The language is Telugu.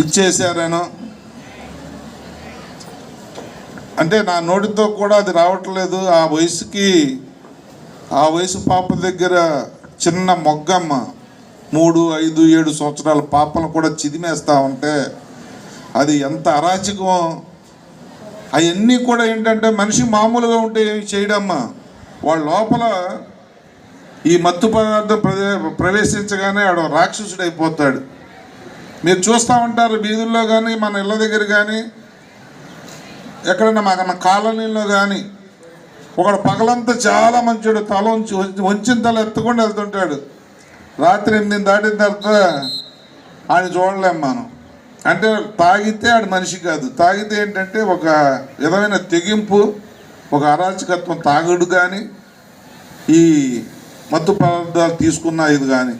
ఇచ్చేసారేనో అంటే నా నోటితో కూడా అది రావట్లేదు. ఆ వయసు పాప దగ్గర చిన్న మొగ్గమ్మ 3, 5, 7 సంవత్సరాల పాపను కూడా చిదిమేస్తూ ఉంటే అది ఎంత అరాచకం. అవన్నీ కూడా ఏంటంటే మనిషి మామూలుగా ఉంటే చేయడమ్మా, వాళ్ళ లోపల ఈ మత్తు పదార్థం ప్రవేశించగానే ఆడ రాక్షసుడు అయిపోతాడు. మీరు చూస్తూ ఉంటారు వీధుల్లో కానీ, మన ఇళ్ళ దగ్గర కానీ, ఎక్కడన్నా మన కాలనీలో కానీ ఒకడు పగలంతా చాలా మంచివాడు, తల వంచిన తల ఎత్తుకొని వెళ్తుంటాడు. రాత్రి 8 దాటిన తర్వాత ఆయన చూడలేం మనం. అంటే తాగితే ఆడు మనిషి కాదు. తాగితే ఏంటంటే ఒక విధమైన తెగింపు, ఒక అరాచకత్వం తాగుడు కానీ, ఈ మత్తు పదార్థాలు తీసుకున్న ఇది కానీ